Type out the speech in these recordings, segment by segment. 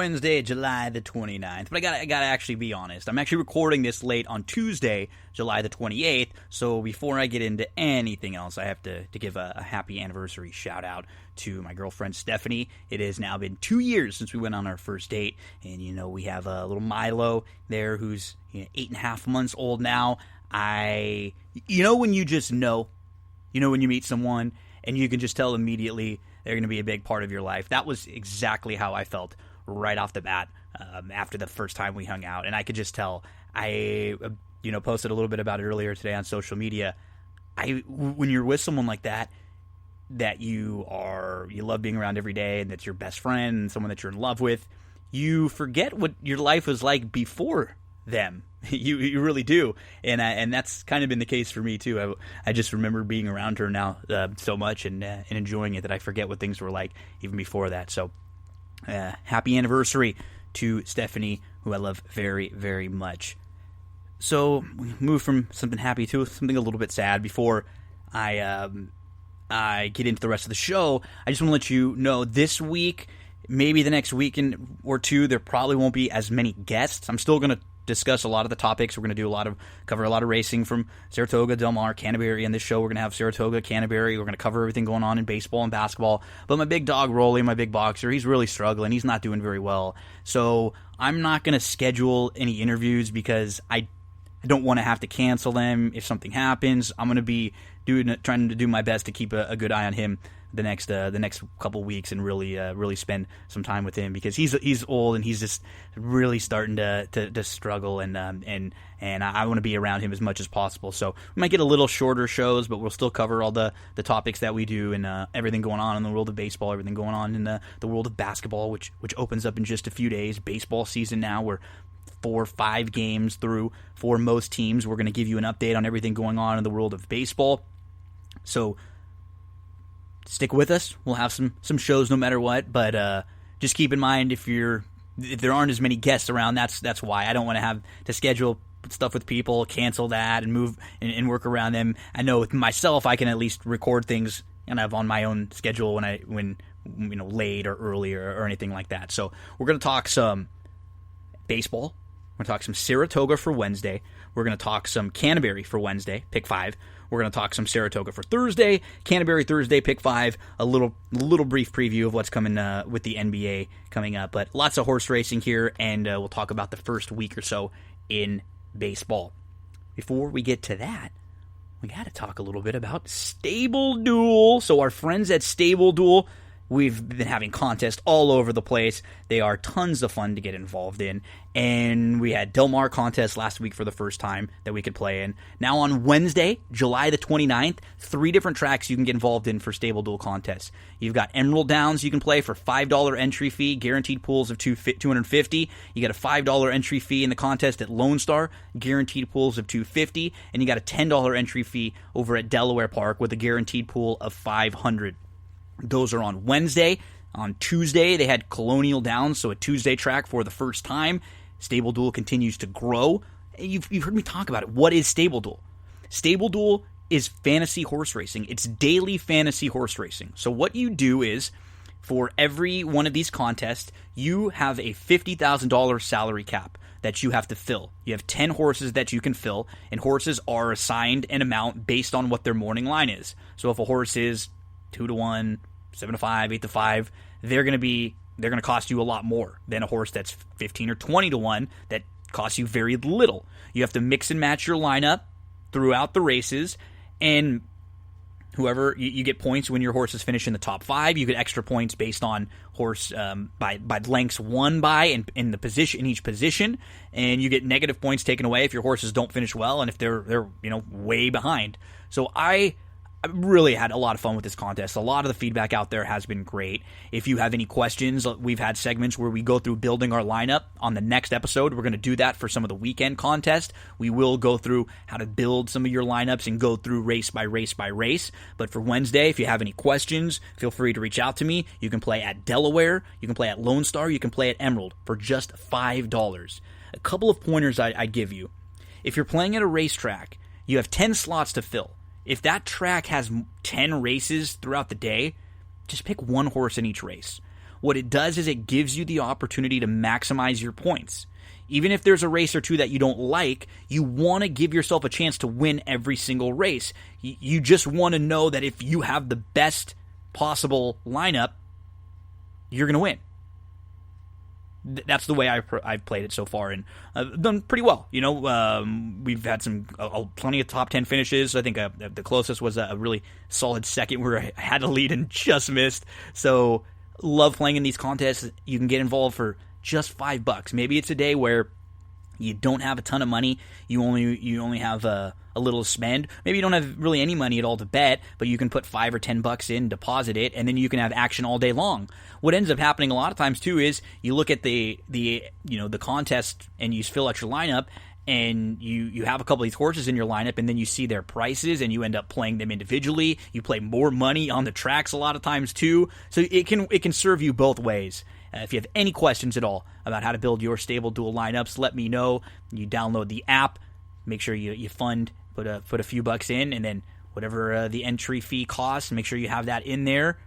Wednesday, July the 29th. But I gotta actually be honest. I'm actually recording this late on Tuesday, July the 28th. So before I get into anything else, I have to give a happy anniversary shout out to my girlfriend Stephanie. It has now been 2 years since we went on our first date. And, you know, we have a little Milo there who's 8.5 months old now. You know when you just know, when you meet someone and you can just tell immediately they're going to be a big part of your life. That was exactly how I felt right off the bat after the first time we hung out. And I could just tell. I posted a little bit about it earlier today on social media. When you're with someone like that you love being around every day, and that's your best friend and someone that you're in love with, you forget what your life was like before them. You really do, and that's kind of been the case for me too. I just remember being around her now so much and enjoying it that I forget what things were like even before that. So, happy anniversary to Stephanie, who I love very, very much. So we move from something happy to something a little bit sad. Before I get into the rest of the show, I just want to let you know this week, maybe the next weekend or two, there probably won't be as many guests. I'm still going to discuss a lot of the topics. We're going to cover a lot of racing from Saratoga, Del Mar, Canterbury. In this show, we're going to have Saratoga, Canterbury. We're going to cover everything going on in baseball and basketball. But my big dog, Rolly, my big boxer, he's really struggling. He's not doing very well. So I'm not going to schedule any interviews because I don't want to have to cancel them if something happens. I'm going to be trying to do my best to keep a good eye on him the next couple weeks and really spend some time with him, because he's old and he's just really starting to struggle, and I want to be around him as much as possible. So we might get a little shorter shows, but we'll still cover all the topics that we do, and everything going on in the world of baseball, everything going on in the world of basketball, which opens up in just a few days. Baseball season now, we're 4 or 5 games through for most teams. We're going to give you an update on everything going on in the world of baseball. So stick with us. We'll have some shows no matter what, but just keep in mind if there aren't as many guests around, that's why. I don't want to have to schedule stuff with people, cancel that, and move and work around them. I know with myself, I can at least record things and have on my own schedule when late or early or anything like that. So we're going to talk some baseball. We're going to talk some Saratoga for Wednesday. We're going to talk some Canterbury for Wednesday, Pick 5. We're going to talk some Saratoga for Thursday, Canterbury Thursday, Pick 5, a little brief preview of what's coming with the NBA coming up. But lots of horse racing here, and we'll talk about the first week or so in baseball. Before we get to that, we got to talk a little bit about Stable Duel. So our friends at Stable Duel, we've been having contests all over the place. They are tons of fun to get involved in. And we had Del Mar contest last week for the first time that we could play in. Now on Wednesday, July the 29th, 3 different tracks you can get involved in for Stable Duel contests. You've got Emerald Downs you can play for $5 entry fee, guaranteed pools of $250. You got a $5 entry fee in the contest at Lone Star, guaranteed pools of $250. And you got a $10 entry fee over at Delaware Park with a guaranteed pool of $500. Those are on Wednesday. On Tuesday, they had Colonial Downs, so a Tuesday track for the first time. Stable Duel continues to grow. You've heard me talk about it. What is Stable Duel? Stable Duel is fantasy horse racing. It's daily fantasy horse racing. So what you do is, for every one of these contests, you have a $50,000 salary cap that you have to fill. You have 10 horses that you can fill, and horses are assigned an amount based on what their morning line is. So if a horse is 2-1, 7-5, 8-5, they're going to cost you a lot more than a horse that's 15 or 20-1 that costs you very little. You have to mix and match your lineup throughout the races, and whoever you get points when your horses finish in the top 5. You get extra points based on horse by lengths won by in the position in each position, and you get negative points taken away if your horses don't finish well and if they're way behind. So I really had a lot of fun with this contest. A lot of the feedback out there has been great. If you have any questions, we've had segments where we go through building our lineup. On the next episode, we're going to do that for some of the weekend contests. We will go through how to build some of your lineups and go through race by race by race. But for Wednesday, if you have any questions, feel free to reach out to me. You can play at Delaware, you can play at Lone Star, you can play at Emerald for just $5. A couple of pointers I'd give you. If you're playing at a racetrack, you have 10 slots to fill. If that track has 10 races throughout the day, just pick one horse in each race. What it does is it gives you the opportunity to maximize your points. Even if there's a race or two that you don't like, you want to give yourself a chance to win every single race. You just want to know that if you have the best possible lineup, you're going to win. That's the way I've played it so far, and I've done pretty well. We've had plenty of top 10 finishes. I think the closest was a really solid second where I had a lead and just missed. So love playing in these contests. You can get involved for just $5. Maybe it's a day where you don't have a ton of money. You only have a little to spend. Maybe you don't have really any money at all to bet, but you can put $5 or $10 in, deposit it, and then you can have action all day long. What ends up happening a lot of times too is you look at the contest and you fill out your lineup, and you have a couple of these horses in your lineup, and then you see their prices, and you end up playing them individually. You play more money on the tracks a lot of times too. So it can serve you both ways. If you have any questions at all about how to build your stable dual lineups, let me know. You download the app. Make sure you fund, put a few bucks in, and then whatever the entry fee costs, make sure you have that in there.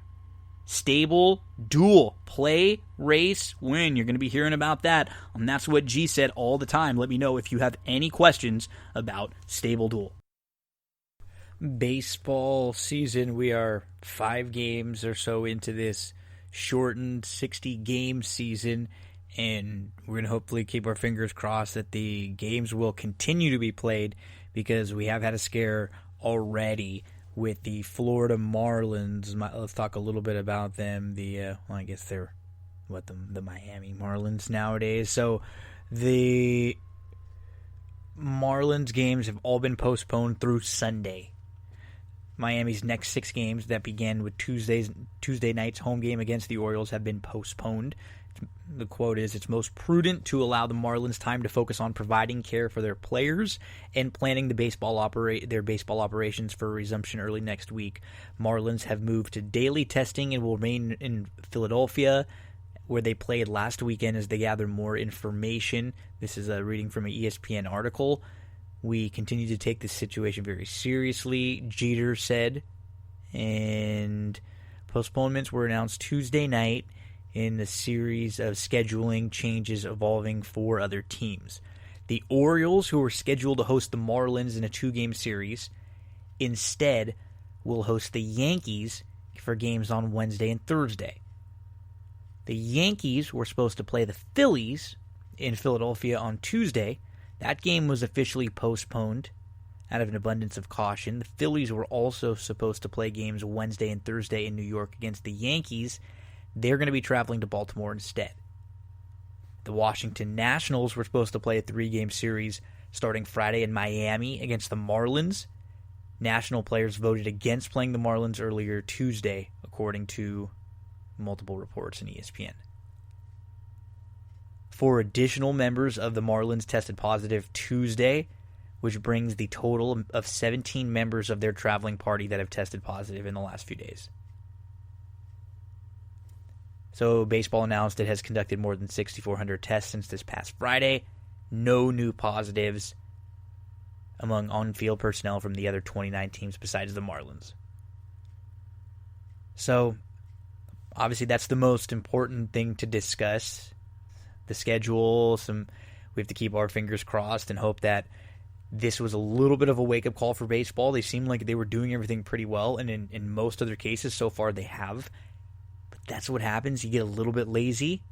Stable, dual, play, race, win. You're going to be hearing about that. And that's what G said all the time. Let me know if you have any questions about stable dual. Baseball season, we are 5 games or so into this shortened 60-game season, and we're going to hopefully keep our fingers crossed that the games will continue to be played, because we have had a scare already with the Florida Marlins. Let's talk a little bit about them. I guess they're the Miami Marlins nowadays. So the Marlins games have all been postponed through Sunday. Miami's next 6 games that began with Tuesday night's home game against the Orioles have been postponed. The quote is, "It's most prudent to allow the Marlins time to focus on providing care for their players and planning their baseball operations for resumption early next week. Marlins have moved to daily testing and will remain in Philadelphia, where they played last weekend, as they gather more information." This is a reading from an ESPN article. "We continue to take this situation very seriously," Jeter said. And postponements were announced Tuesday night in the series of scheduling changes involving 4 other teams. The Orioles, who were scheduled to host the Marlins in a 2-game series, instead will host the Yankees for games on Wednesday and Thursday. The Yankees were supposed to play the Phillies in Philadelphia on Tuesday. That game was officially postponed out of an abundance of caution. The Phillies were also supposed to play games Wednesday and Thursday in New York against the Yankees. They're going to be traveling to Baltimore instead. The Washington Nationals were supposed to play a 3-game series starting Friday in Miami against the Marlins. National players voted against playing the Marlins earlier Tuesday, according to multiple reports in ESPN. 4 additional members of the Marlins tested positive Tuesday, which brings the total of 17 members of their traveling party that have tested positive in the last few days. So baseball announced it has conducted more than 6,400 tests since this past Friday. No new positives among on-field personnel from the other 29 teams besides the Marlins. So obviously that's the most important thing to discuss. The schedule, we have to keep our fingers crossed and hope that this was a little bit of a wake-up call for baseball. They seemed like they were doing everything pretty well, and in most other cases so far they have. But that's what happens. You get a little bit lazy.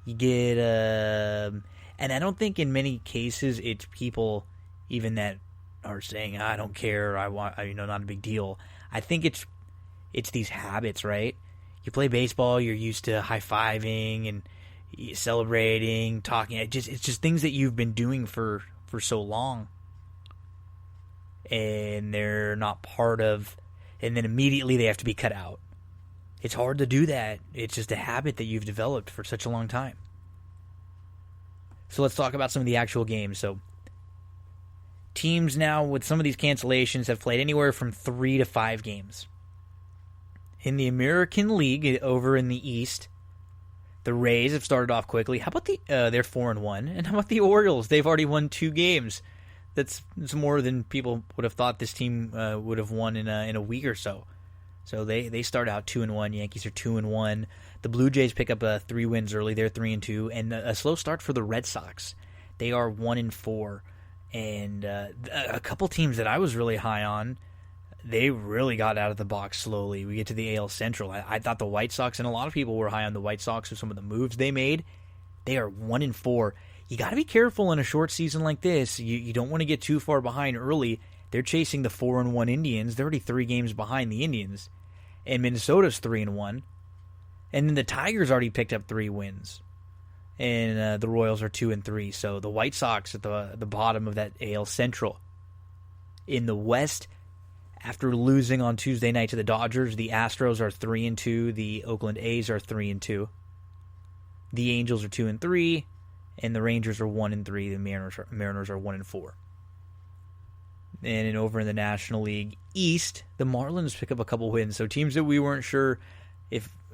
You get, and I don't think in many cases it's people even that are saying, I don't care, not a big deal. I think it's these habits, right? You play baseball, you're used to high-fiving and celebrating, talking. It's just things that you've been doing for so long, and they're not part of, and then immediately they have to be cut out. It's hard to do that. It's just a habit that you've developed for such a long time. So let's talk about some of the actual games. So teams now, with some of these cancellations, have played anywhere from 3 to 5 games. In the American League over in the East, the Rays have started off quickly. How about they're 4-1, and how about the Orioles? They've already won 2 games. That's more than people would have thought this team would have won in a week or so. So they start out 2-1. Yankees are 2-1. The Blue Jays pick up 3 wins early. They're 3-2, and a slow start for the Red Sox. They are 1-4, and a couple teams that I was really high on, they really got out of the box slowly. We get to the AL Central. I thought the White Sox, and a lot of people were high on the White Sox with some of the moves they made. They are 1-4. You got to be careful in a short season like this. You don't want to get too far behind early. They're chasing the 4-1 Indians. They're already 3 games behind the Indians. And Minnesota's 3-1. And then the Tigers already picked up 3 wins. And the Royals are 2-3. So the White Sox at the bottom of that AL Central. In the West, after losing on Tuesday night to the Dodgers, the Astros are 3-2. The Oakland A's are 3-2. The Angels are 2-3. And the Rangers are 1-3. The Mariners are 1-4. And over in the National League East, the Marlins pick up a couple wins. So teams that we weren't sure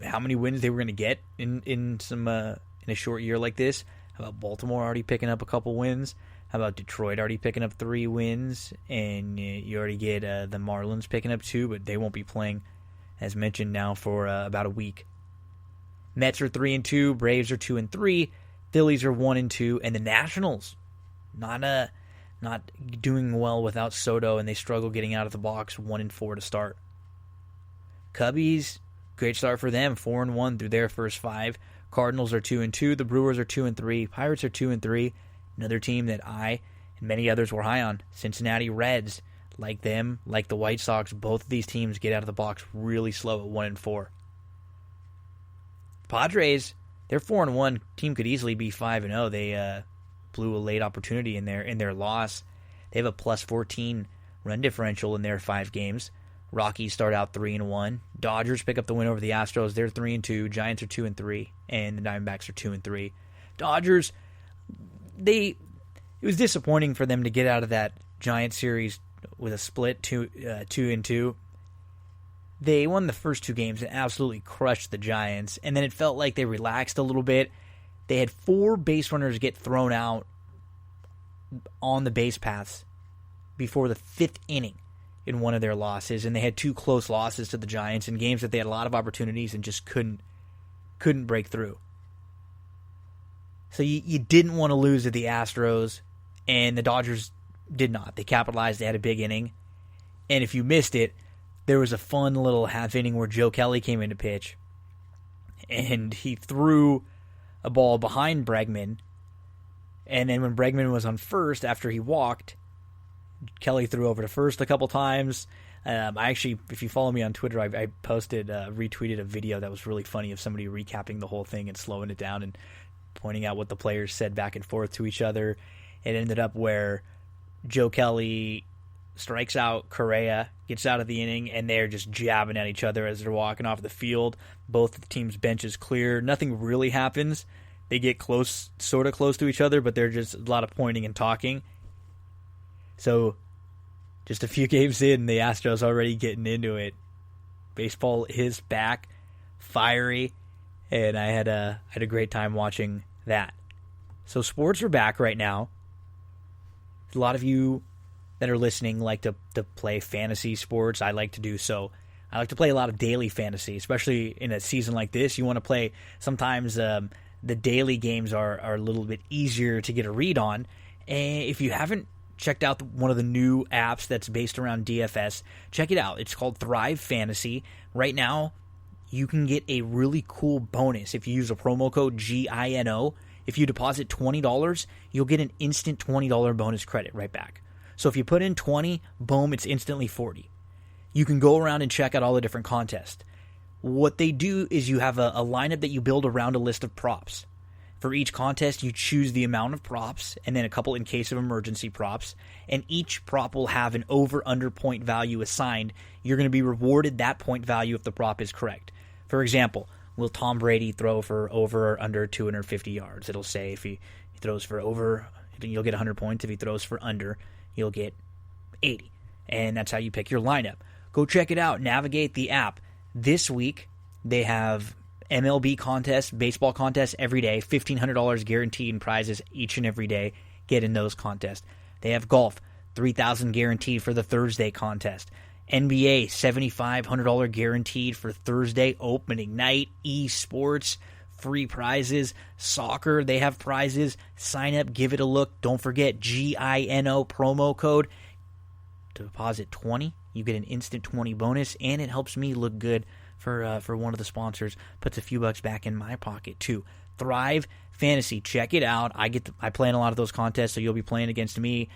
how many wins they were going to get in a short year like this. How about Baltimore already picking up a couple wins? How about Detroit already picking up 3 wins? And you already get the Marlins picking up 2, but they won't be playing, as mentioned, now for about a week. Mets are 3-2. Braves are 2-3. Phillies are 1-2. And the Nationals, not doing well without Soto, and they struggle getting out of the box, 1-4 to start. Cubbies, great start for them, 4-1 through their first 5. Cardinals are 2-2. The Brewers are 2-3. Pirates are 2-3. Another team that I and many others were high on, Cincinnati Reds. Like them, like the White Sox, both of these teams get out of the box really slow at 1-4. Padres, they're 4-1. Team could easily be 5-0. They blew a late opportunity in their loss. They have a +14 run differential in their 5 games. Rockies start out 3-1. Dodgers pick up the win over the Astros. They're 3-2. Giants are 2-3, and the Diamondbacks are 2-3. Dodgers, it was disappointing for them to get out of that Giants series with a split 2-2. They won the first 2 games and absolutely crushed the Giants, and then it felt like they relaxed a little bit. They had 4 base runners get thrown out on the base paths before the 5th inning in one of their losses, and they had 2 close losses to the Giants in games that they had a lot of opportunities and just couldn't break through. So you didn't want to lose to the Astros, and the Dodgers did not. They capitalized. They had a big inning, and if you missed it, there was a fun little half inning where Joe Kelly came in to pitch, and he threw a ball behind Bregman, and then when Bregman was on first after he walked, Kelly threw over to first a couple times. I actually, if you follow me on Twitter, I posted, retweeted a video that was really funny of somebody recapping the whole thing and slowing it down and pointing out what the players said back and forth to each other. It ended up where Joe Kelly strikes out Correa, gets out of the inning, and they're just jabbing at each other as they're walking off the field. Both the teams' benches clear. Nothing really happens. They get close, sort of close to each other, but they're just a lot of pointing and talking. So, just a few games in, the Astros already getting into it. Baseball is back, fiery, and I had a great time watching that. So sports are back right now. A lot of you that are listening like to play fantasy sports. I like to do so. I like to play a lot of daily fantasy, especially in a season like this. You want to play, sometimes the daily games are a little bit easier to get a read on. And if you haven't checked out one of the new apps that's based around DFS, check it out. It's called Thrive Fantasy. Right now, you can get a really cool bonus if you use a promo code GINO. If you deposit $20, you'll get an instant $20 bonus credit right back. So if you put in 20, boom, it's instantly 40. You can go around and check out all the different contests. What they do is you have a lineup that you build around a list of props. For each contest, you choose the amount of props and then a couple in case of emergency props. And each prop will have an over-under point value assigned. You're going to be rewarded that point value if the prop is correct. For example, will Tom Brady throw for over or under 250 yards? It'll say if he throws for over, you'll get 100 points. If he throws for under, you'll get 80. And that's how you pick your lineup. Go check it out. Navigate the app. This week, they have MLB contests, baseball contests every day, $1,500 guaranteed in prizes each and every day. Get in those contests. They have golf, $3,000 guaranteed for the Thursday contest. NBA, $7,500 guaranteed for Thursday opening night. Esports, free prizes. Soccer, they have prizes. Sign up, give it a look. Don't forget, GINO promo code. To deposit 20, you get an instant 20 bonus, and it helps me look good for one of the sponsors. Puts a few bucks back in my pocket too. Thrive Fantasy, check it out. I play in a lot of those contests, so you'll be playing against me.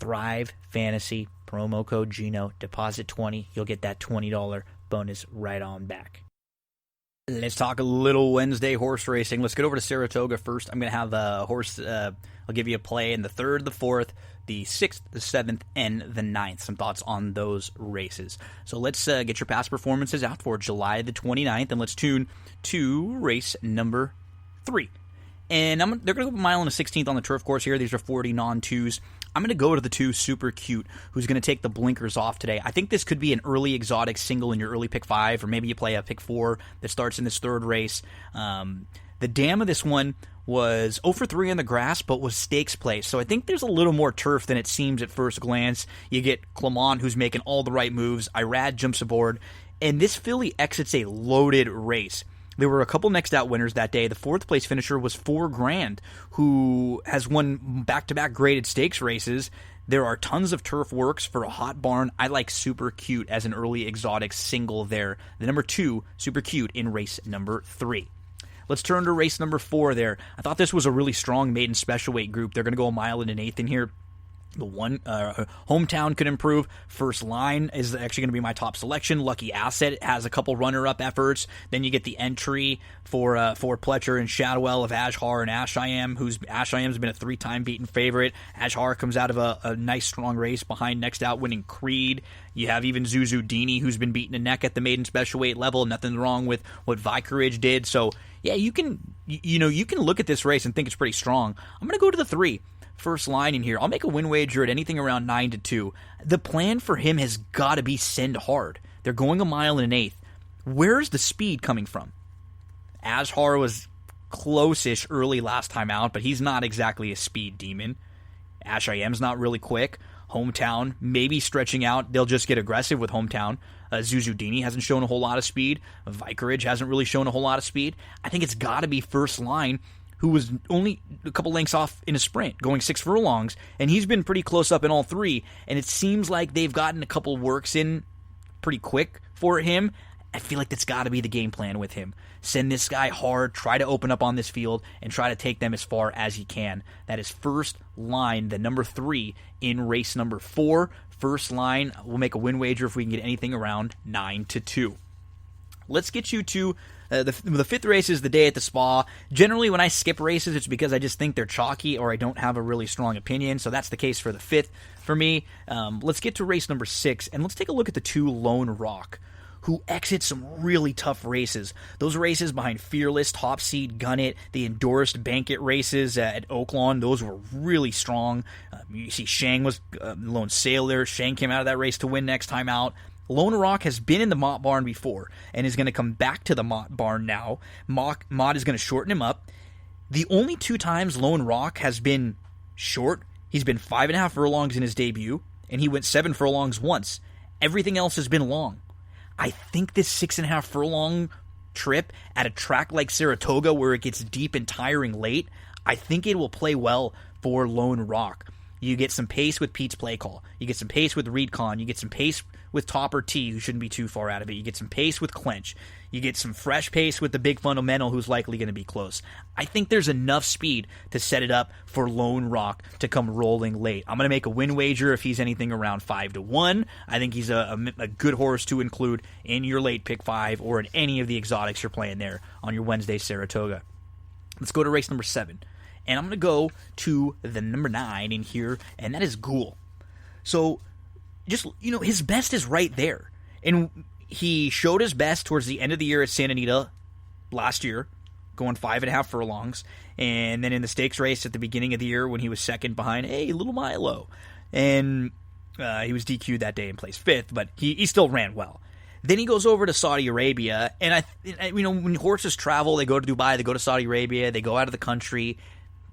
Thrive Fantasy, promo code Gino, deposit 20, you'll get that $20 bonus right on back. Let's talk a little Wednesday horse racing. Let's get over to Saratoga first. I'm going to have a horse, I'll give you a play in the 3rd, the 4th, the 6th, the 7th, and the 9th. Some thoughts on those races. So let's get your past performances out for July the 29th, and let's tune to race number 3. And they're going to go a mile and a 16th on the turf course here. These are 40 non-2s. I'm going to go to the 2 Super Cute, who's going to take the blinkers off today. I think this could be an early exotic single in your early pick 5, or maybe you play a pick 4 that starts in this 3rd race. The dam of this one was 0 for 3 on the grass, but was stakes play. So I think there's a little more turf than it seems at first glance. You get Clement, who's making all the right moves. Irad jumps aboard, and this filly exits a loaded race. There were a couple next out winners that day. The 4th place finisher was $4,000, who has won back-to-back graded stakes races. There are tons of turf works for a hot barn. I like Super Cute as an early exotic single there. The number 2, Super Cute, in race number 3. Let's turn to race number 4 there. I thought this was a really strong maiden special weight group. They're going to go a mile and an eighth in here. The one Hometown could improve. First Line is actually going to be my top selection. Lucky Asset has a couple runner-up efforts. Then you get the entry for Pletcher and Shadwell of Ashar and Ashayam, Ashayam's been a 3-time beaten favorite. Ashar comes out of a nice strong race behind next out winning Creed. You have even Zuzudini, who's been beaten a neck at the maiden special weight level. Nothing wrong with what Vicarage did. So yeah, you can look at this race and think it's pretty strong. I'm going to go to the 3. First Line in here. I'll make a win wager at anything around 9-2. The plan for him has got to be send hard. They're going a mile and an eighth. Where's the speed coming from? Ashar was close-ish early last time out, but he's not exactly a speed demon. Ashayam's not really quick. Hometown, maybe stretching out. They'll just get aggressive with Hometown. Zuzudini hasn't shown a whole lot of speed. Vicarage hasn't really shown a whole lot of speed. I think it's got to be First Line, who was only a couple lengths off in a sprint, going 6 furlongs, and he's been pretty close up in all 3, and it seems like they've gotten a couple works in pretty quick for him. I feel like that's got to be the game plan with him. Send this guy hard, try to open up on this field, and try to take them as far as he can. That is First Line, the number 3 in race number 4. First Line, we'll make a win wager if we can get anything around 9-2. Let's get you to the 5th race is the day at the Spa. Generally, when I skip races, it's because I just think they're chalky or I don't have a really strong opinion. So that's the case for the 5th for me. Let's get to race number 6, and let's take a look at the 2 Lone Rock, who exits some really tough races. Those races behind Fearless, Top Seed, Gun It, the endorsed Banquet races at Oaklawn, those were really strong. You see Shang was Lone Sailor. Shang came out of that race to win next time out. Lone Rock has been in the Mott Barn before and is going to come back to the Mott Barn now. Mott is going to shorten him up. The only 2 times Lone Rock has been short, he's been 5.5 furlongs in his debut, and he went 7 furlongs once. Everything else has been long. I think this 6.5 furlong trip at a track like Saratoga, where it gets deep and tiring late, I think it will play well for Lone Rock. You get some pace with Pete's play call. You get some pace with Reed Con. You get some pace with Topper T, who shouldn't be too far out of it. You get some pace with Clench. You get some fresh pace with the big fundamental, who's likely going to be close. I think there's enough speed to set it up for Lone Rock to come rolling late. I'm going to make a win wager if he's anything around 5-1. I think he's a good horse to include in your late pick 5 or in any of the exotics you're playing there on your Wednesday Saratoga. Let's go to race number 7. And I'm going to go to the number 9 in here, and that is Ghoul. So, just, his best is right there. And he showed his best towards the end of the year at Santa Anita last year, going 5.5 furlongs. And then in the stakes race at the beginning of the year when he was second behind, Little Milo. And he was DQ'd that day and placed 5th, but he still ran well. Then he goes over to Saudi Arabia, and when horses travel, they go to Dubai, they go to Saudi Arabia, they go out of the country.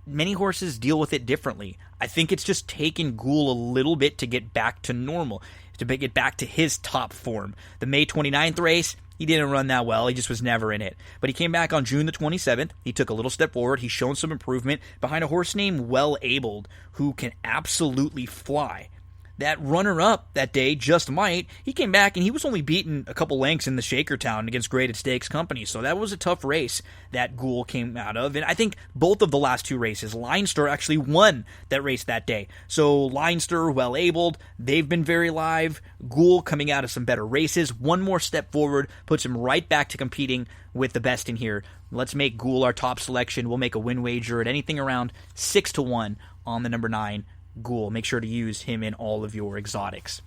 many horses deal with it differently. I think it's just taken Ghoul a little bit to get back to normal, to get back to his top form. The May 29th race, he didn't run that well. He just was never in it. But he came back on June the 27th. He took a little step forward. He's shown some improvement behind a horse named Well Abled, who can absolutely fly. That runner-up that day, Just Might, he came back and he was only beaten a couple lengths in the Shakertown against Graded Stakes Company. So that was a tough race that Ghoul came out of. And I think both of the last two races, Leinster actually won that race that day. So Leinster, Well Abled, they've been very live. Ghoul coming out of some better races. One more step forward puts him right back to competing with the best in here. Let's make Ghoul our top selection. We'll make a win wager at anything around 6-1 on the number 9. Ghoul. Make sure to use him in all of your exotics.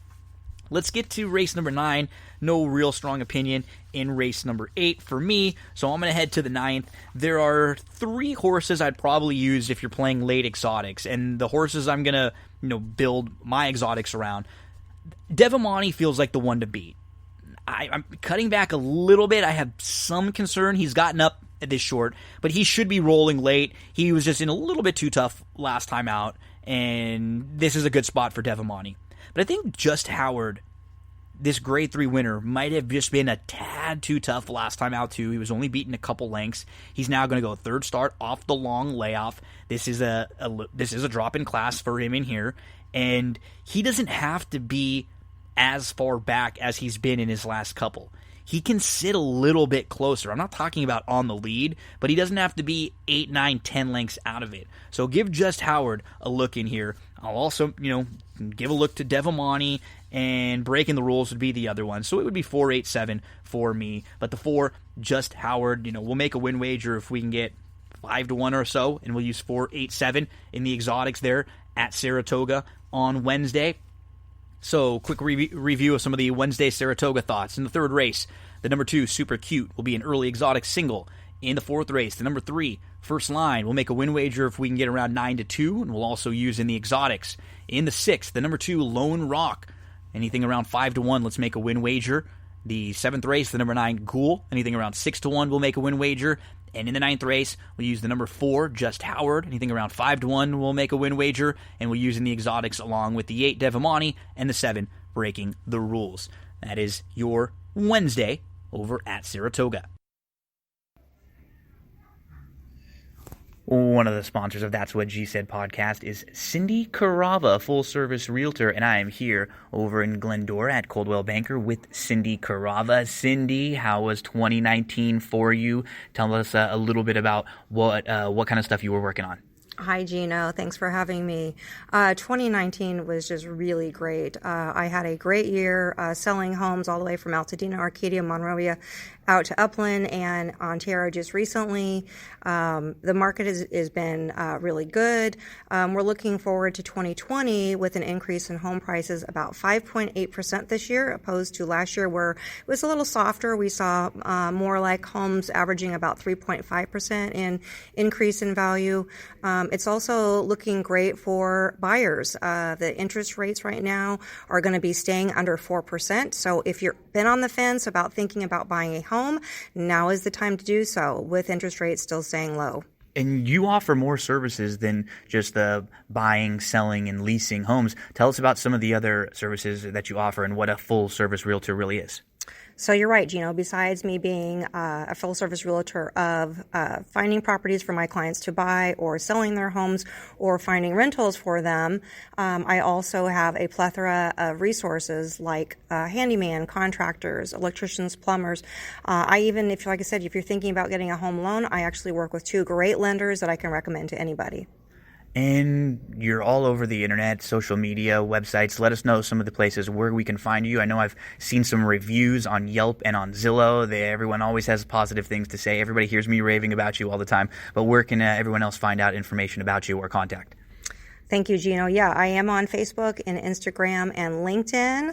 Let's get to race number 9. No real strong opinion in race number 8 for me, so I'm going to head to the 9th. There are 3 horses I'd probably use if you're playing late exotics, and the horses I'm going to build my exotics around. Devamani feels like the one to beat. I'm cutting back a little bit. I have some concern. He's gotten up at this short, but he should be rolling late. He was just in a little bit too tough last time out, and this is a good spot for Devamani. But I think Just Howard, this grade 3 winner, might have just been a tad too tough last time out too. He was only beaten a couple lengths. He's now going to go third start off the long layoff. This is a drop in class for him in here, and he doesn't have to be as far back as he's been in his last couple. He can sit a little bit closer. I'm not talking about on the lead, but he doesn't have to be 8, 9, 10 lengths out of it. So give Just Howard a look in here. I'll also, give a look to Devamani, and Breaking the Rules would be the other one. So it would be 4, 8, 7 for me. But the 4, Just Howard, we'll make a win wager if we can get 5-1 or so, and we'll use 4, 8, 7 in the exotics there at Saratoga on Wednesday. So, quick review of some of the Wednesday Saratoga thoughts. In the 3rd race, the number 2, Super Cute, will be an early exotic single. In the 4th race, the number 3, First Line, we'll make a win wager if we can get around 9-2, and we'll also use in the exotics. In the 6th, the number 2, Lone Rock, anything around 5-1, let's make a win wager. The 7th race, the number 9, Ghoul, anything around 6-1, we'll make a win wager. And in the 9th race, we'll use the number 4, Just Howard. Anything around 5-1, we'll make a win wager. And we'll use in the exotics along with the 8, Devamani, and the 7, Breaking the Rules. That is your Wednesday over at Saratoga. One of the sponsors of That's What G Said podcast is Cindy Carava, full-service realtor, and I am here over in Glendora at Coldwell Banker with Cindy Carava. Cindy, how was 2019 for you? Tell us a little bit about what kind of stuff you were working on. Hi, Gino. Thanks for having me. 2019 was just really great. I had a great year selling homes all the way from Altadena, Arcadia, Monrovia, out to Upland and Ontario just recently. The market has been really good. We're looking forward to 2020 with an increase in home prices about 5.8% this year, opposed to last year where it was a little softer. We saw more like homes averaging about 3.5% in increase in value. It's also looking great for buyers. The interest rates right now are going to be staying under 4%. So if you've been on the fence about thinking about buying a home, now is the time to do so with interest rates still staying low. And you offer more services than just the buying, selling, and leasing homes. Tell us about some of the other services that you offer and what a full-service realtor really is. So you're right, Gino. Besides me being a full-service realtor of finding properties for my clients to buy or selling their homes or finding rentals for them, I also have a plethora of resources like handyman, contractors, electricians, plumbers. I even, if you're thinking about getting a home loan, I actually work with 2 great lenders that I can recommend to anybody. And you're all over the internet, social media, websites. Let us know some of the places where we can find you. I know I've seen some reviews on Yelp and on Zillow. Everyone always has positive things to say. Everybody hears me raving about you all the time. But where can everyone else find out information about you or contact? Thank you, Gino. Yeah, I am on Facebook and Instagram and LinkedIn.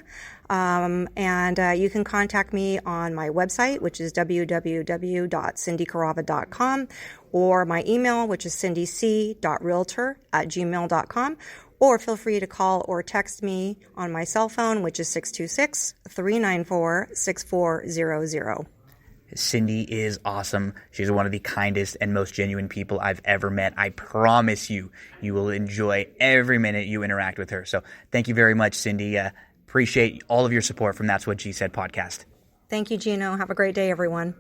And you can contact me on my website, which is www.cindycarava.com, or my email, which is cindyc.realtor@gmail.com, or feel free to call or text me on my cell phone, which is 626-394-6400. Cindy is awesome. She's one of the kindest and most genuine people I've ever met. I promise you, you will enjoy every minute you interact with her. So thank you very much, Cindy. Appreciate all of your support from That's What She Said podcast. Thank you, Gino. Have a great day, everyone.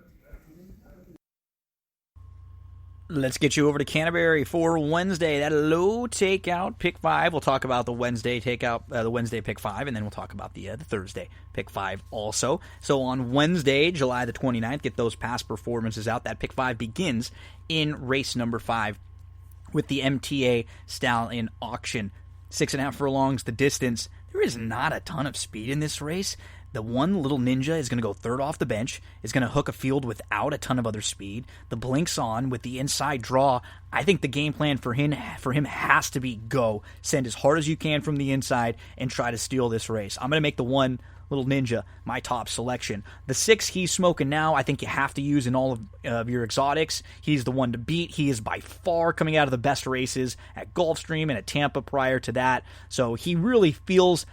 Let's get you over to Canterbury for Wednesday. That low takeout pick 5. We'll talk about the Wednesday takeout, the Wednesday pick 5, and then we'll talk about the Thursday pick 5 also. So on Wednesday, July the 29th, get those past performances out. That pick 5 begins in race number 5 with the MTA Stallion Auction. 6.5 furlongs the distance. There is not a ton of speed in this race. The one little ninja is going to go third off the bench, is going to hook a field without a ton of other speed. The blink's on with the inside draw. I think the game plan for him has to be go. Send as hard as you can from the inside and try to steal this race. I'm going to make the one little ninja my top selection. The 6 he's smoking now, I think you have to use in all of your exotics. He's the one to beat. He is by far coming out of the best races at Gulfstream and at Tampa prior to that. So he really feels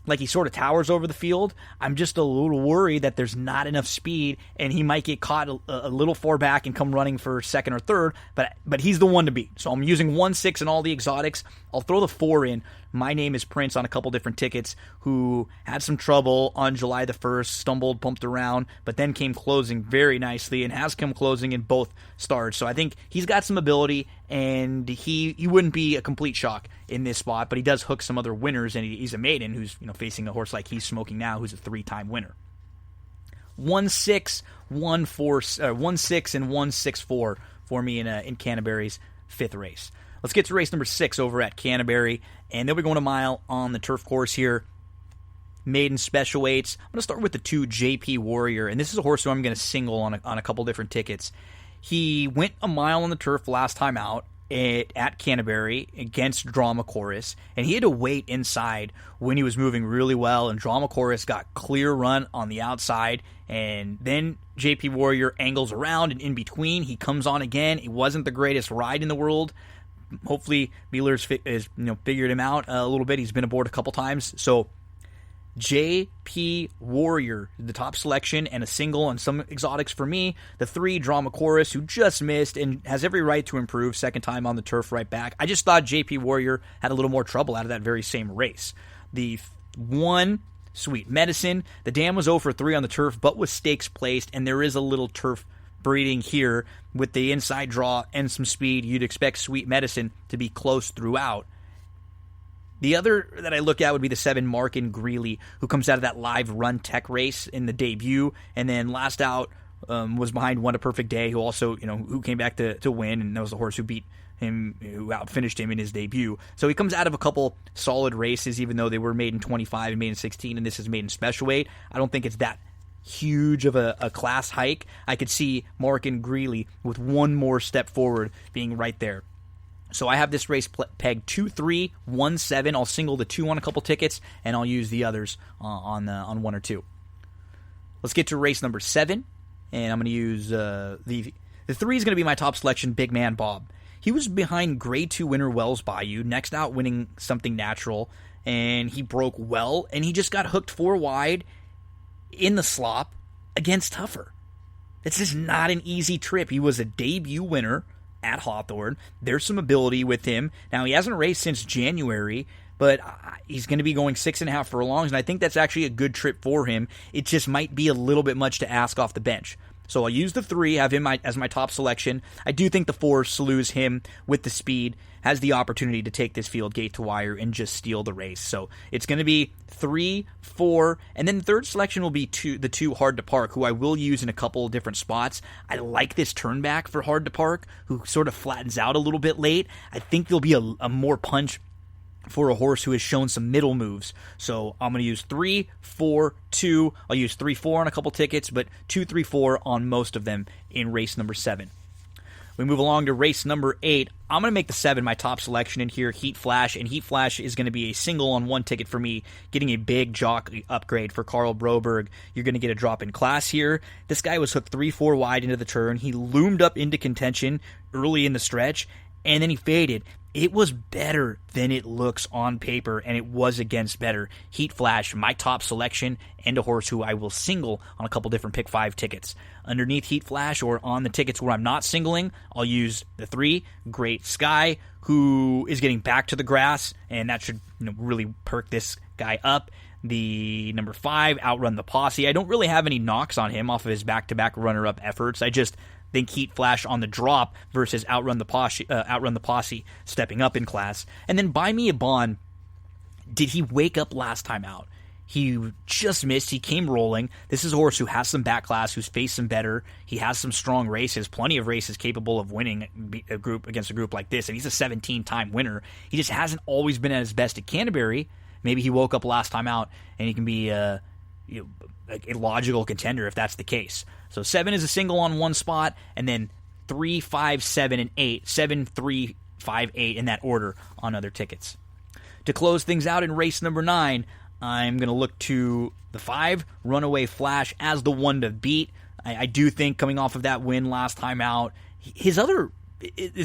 like he sort of towers over the field. I'm just a little worried that there's not enough speed and he might get caught a little far back and come running for second or third, but he's the one to beat. So I'm using 1, 6 in all the exotics. I'll throw the 4 in. My Name is Prince on a couple different tickets, who had some trouble on July the 1st, stumbled, bumped around, but then came closing very nicely and has come closing in both starts. So I think he's got some ability, and he wouldn't be a complete shock in this spot, but he does hook some other winners, and he's a maiden who's facing a horse like he's smoking now, who's a 3-time winner. 1, 6, 1, 4, 1, 6, and 1, 6, 4 for me in Canterbury's 5th race. Let's get to race number 6 over at Canterbury, and they'll be going a mile on the turf course here. Maiden special weights. I'm going to start with the 2 JP Warrior, and this is a horse who I'm going to single on a couple different tickets. He went a mile on the turf last time out at Canterbury against Drama Chorus, and he had to wait inside when he was moving really well, and Drama Chorus got clear run on the outside, and then JP Warrior angles around, and in between he comes on again. It wasn't the greatest ride in the world. Hopefully Beeler's figured him out a little bit. He's been aboard a couple times. So JP Warrior, the top selection, and a single on some exotics for me. The 3 Drama Chorus, who just missed and has every right to improve. Second time on the turf, right back. I just thought JP Warrior had a little more trouble out of that very same race. The 1 Sweet Medicine. The dam was 0 for 3 on the turf, but with stakes placed, and there is a little turf breeding here with the inside draw and some speed. You'd expect Sweet Medicine to be close throughout. The other that I look at would be the 7 Markin Greeley, who comes out of that live run tech race in the debut, and then last out was behind One A Perfect Day, who also who came back to win, and that was the horse who beat him, who outfinished him in his debut. So he comes out of a couple solid races, even though they were made in 25 and made in 16, and this is made in special weight. I don't think it's that huge of a class hike. I could see Markin Greeley with one more step forward being right there. So I have this race pegged 2, 3, 1, 7. I'll single the 2 on a couple tickets, and I'll use the others on 1 or 2. Let's get to race number 7, and I'm going to use the 3 is going to be my top selection, Big Man Bob. He was behind Grade 2 winner Wells Bayou, next out winning Something Natural, and he broke well, and he just got hooked 4 wide in the slop against Tougher. It's just not an easy trip. He was a debut winner at Hawthorne. There's some ability with him. Now, he hasn't raced since January, but he's going to be going 6.5 furlongs, and I think that's actually a good trip for him. It just might be a little bit much to ask off the bench. So I'll use the 3, have him as my top selection. I do think the 4 slews him with the speed, has the opportunity to take this field gate to wire and just steal the race. So it's going to be 3, 4, and then the third selection will be the 2 Hard to Park, who I will use in a couple of different spots. I like this turn back for Hard to Park, who sort of flattens out a little bit late. I think there'll be a more punch for a horse who has shown some middle moves. So I'm going to use 3, 4, 2. I'll use 3, 4 on a couple tickets, but 2, 3, 4 on most of them in race number 7. We move along to race number 8. I'm going to make the 7 my top selection in here, Heat Flash, and Heat Flash is going to be a single on 1 ticket for me, getting a big jockey upgrade for Carl Broberg. You're going to get a drop in class here. This guy was hooked 3, 4 wide into the turn. He loomed up into contention early in the stretch, and then he faded. It was better than it looks on paper, and it was against better. Heat Flash, my top selection, and a horse who I will single on a couple different Pick 5 tickets. Underneath Heat Flash, or on the tickets where I'm not singling, I'll use the 3, Great Sky, who is getting back to the grass, and that should really perk this guy up. The number 5, Outrun the Posse. I don't really have any knocks on him off of his back-to-back runner-up efforts. I just think Heat Flash on the drop versus Outrun the Posse stepping up in class. And then Buy Me a Bond, did he wake up last time out? He just missed. He came rolling. This is a horse who has some back class, who's faced some better. He has some strong races, plenty of races capable of winning a group against a group like this. And he's a 17-time winner. He just hasn't always been at his best at Canterbury. Maybe he woke up last time out and he can be a logical contender if that's the case. So 7 is a single on one spot, and then 3, 5, 7, and 8. 7, 3, 5, 8 in that order on other tickets. To close things out in race number 9, I'm going to look to the 5, Runaway Flash, as the one to beat. I do think coming off of that win last time out, his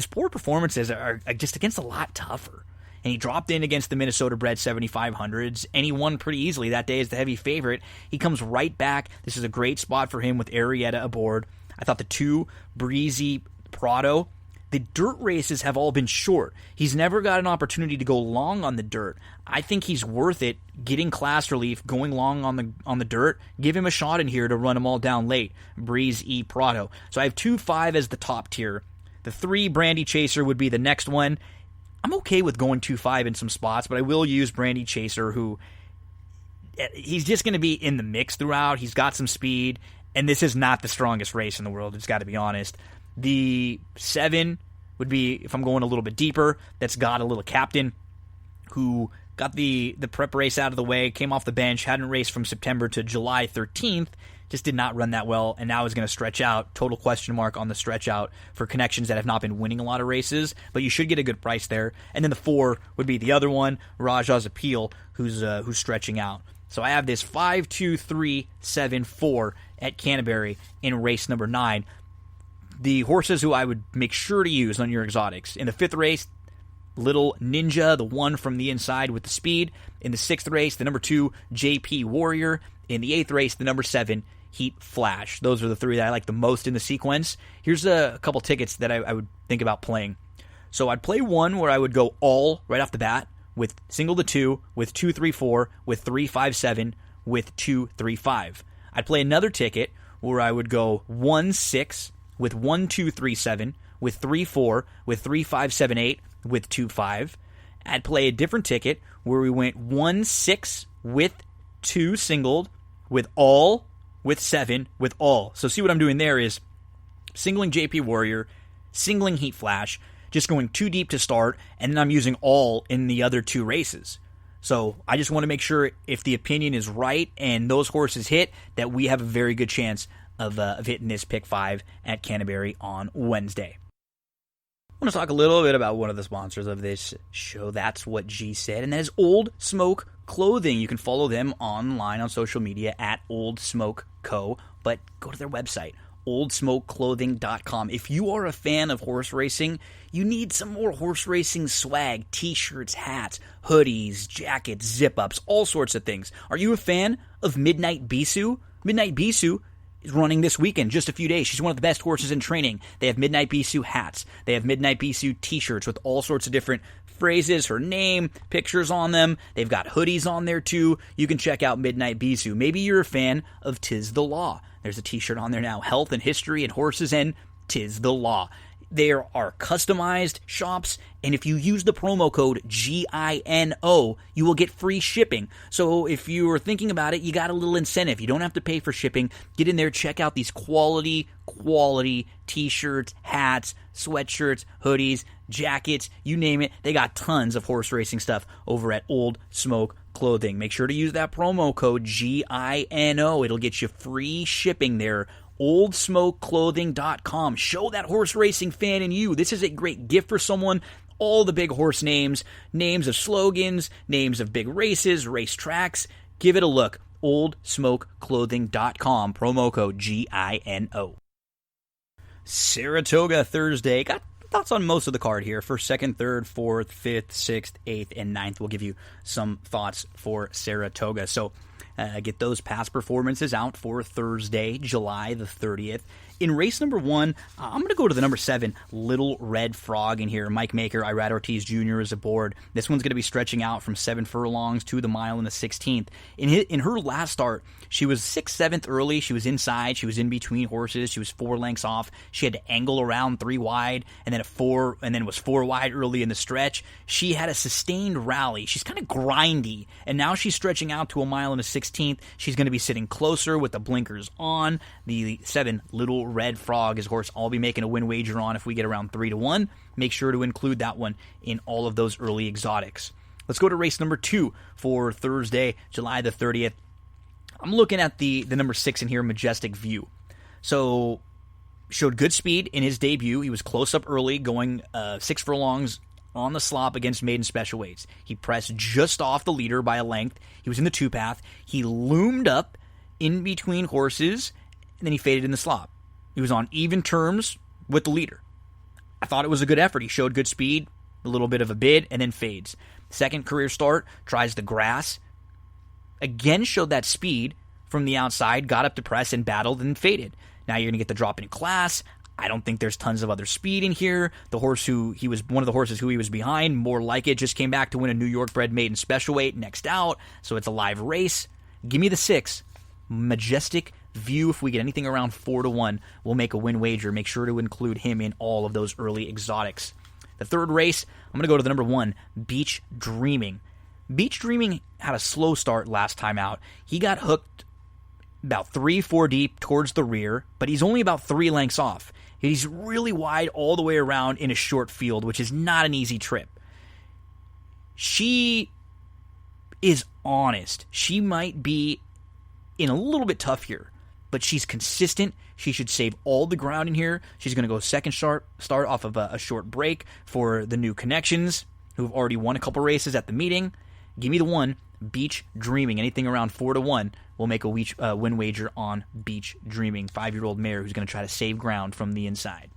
poor performances are just against a lot tougher. And he dropped in against the Minnesota bred 7500s, and he won pretty easily that day as the heavy favorite. He comes right back. This is a great spot for him with Arietta aboard. I thought the 2, Breezy Prado, the dirt races have all been short. He's never got an opportunity to go long on the dirt. I think he's worth it getting class relief, going long on the dirt. Give him a shot in here to run them all down late. Breeze E Prado. So I have 2, 5 as the top tier. The 3, Brandy Chaser, would be the next one. I'm okay with going 2-5 in some spots, but I will use Brandy Chaser, who he's just going to be in the mix throughout. He's got some speed, and this is not the strongest race in the world. It's got to be honest. The 7 would be, if I'm going a little bit deeper, that's got a little captain who got the prep race out of the way, came off the bench, hadn't raced from September to July 13th, just did not run that well, and now is going to stretch out. Total question mark on the stretch out for connections that have not been winning a lot of races, but you should get a good price there. And then the 4 would be the other one, Raja's Appeal, who's stretching out. So I have this 5, 2, 3, 7, 4 at Canterbury in race number 9. The horses who I would make sure to use on your exotics. In the 5th race, Little Ninja, the 1 from the inside with the speed. In the 6th race, the number 2, JP Warrior. In the 8th race, the number 7, Heat Flash. Those are the 3 that I like the most in the sequence. Here's a couple tickets that I would think about playing. So I'd play one where I would go all right off the bat with single to 2, with 2, 3, 4, with 3, 5, 7, with 2, 3, 5. I'd play another ticket where I would go 1, 6, with 1, 2, 3, 7, with 3, 4, with 3, 5, 7, 8, with 2, 5. I'd play a different ticket where we went 1, 6, with 2 singled, with all, with 7, with all. So see what I'm doing there is singling JP Warrior, singling Heat Flash, just going too deep to start, and then I'm using all in the other 2 races. So I just want to make sure if the opinion is right and those horses hit, that we have a very good chance of hitting this Pick 5 at Canterbury on Wednesday. I want to talk a little bit about one of the sponsors of this show. That's what G said, and that is Old Smoke Clothing. You can follow them online on social media at Old Smoke Co., but go to their website, oldsmokeclothing.com. If you are a fan of horse racing, you need some more horse racing swag, t-shirts, hats, hoodies, jackets, zip-ups, all sorts of things. Are you a fan of Midnight Bisou? Midnight Bisou is running this weekend, just a few days. She's one of the best horses in training. They have Midnight Bisou hats. They have Midnight Bisou t-shirts with all sorts of different phrases, her name, pictures on them. They've got hoodies on there too. You can check out Midnight Bisou. Maybe you're a fan of 'Tis the Law. There's a t-shirt on there now, Health and History and Horses and 'Tis the Law. There are customized shops, and if you use the promo code GINO, you will get free shipping. So if you are thinking about it, you got a little incentive. You don't have to pay for shipping. Get in there, check out these quality t-shirts, hats, sweatshirts, hoodies, jackets, you name it. They got tons of horse racing stuff over at Old Smoke Clothing. Make sure to use that promo code GINO. It'll get you free shipping there. oldsmokeclothing.com. Show that horse racing fan in you. This is a great gift for someone. All the big horse names, names of slogans, names of big races, race tracks. Give it a look. oldsmokeclothing.com. Promo code GINO. Saratoga Thursday got thoughts on most of the card here. First, second, third, fourth, fifth, sixth, eighth, and ninth. We'll give you some thoughts for Saratoga. So get those past performances out for Thursday, July the 30th. In race number 1, I'm going to go to the number 7, Little Red Frog in here. Mike Maker, Irad Ortiz Jr. is aboard. This one's going to be stretching out from 7 furlongs to the mile in the 16th. In her last start, she was 6th, 7th early. She was inside. She was in between horses. She was 4 lengths off. She had to angle around 3 wide, and then was 4 wide early in the stretch. She had a sustained rally. She's kind of grindy, and now she's stretching out to a mile in the 16th. She's going to be sitting closer with the blinkers on. The 7, Little Red Frog is a horse I'll be making a win wager on if we get around 3-1. Make sure to include that one in all of those early exotics. Let's go to race number 2 for Thursday, July the 30th. I'm looking at the number 6 in here, Majestic View. So, showed good speed in his debut. He was close up early, going 6 furlongs on the slop against maiden special weights. He pressed just off the leader by a length. He was in the 2-path. He loomed up in between horses, and then he faded in the slop. He was on even terms with the leader. I thought it was a good effort. He showed good speed, a little bit of a bid, and then fades. Second career start, tries the grass. Again showed that speed from the outside, got up to press and battled and faded. Now you're going to get the drop in class. I don't think there's tons of other speed in here. The horse who he was, one of the horses who he was behind, more like it, just came back to win a New York bred maiden special weight next out. So it's a live race. Give me the 6. Majestic View. If we get anything around 4-1, we'll make a win wager. Make sure to include him in all of those early exotics. The third race, I'm going to go to the number 1, Beach Dreaming. Beach Dreaming had a slow start last time out. He got hooked about 3-4 deep towards the rear, but he's only about 3 lengths off. He's really wide all the way around in a short field, which is not an easy trip. She is honest. She might be in a little bit tough here, but she's consistent. She should save all the ground in here. She's going to go second start off of a short break for the new connections who have already won a couple races at the meeting. Give me the 1, Beach Dreaming. Anything around 4-1, we'll make a win wager on Beach Dreaming. 5-year-old mare who's going to try to save ground from the inside.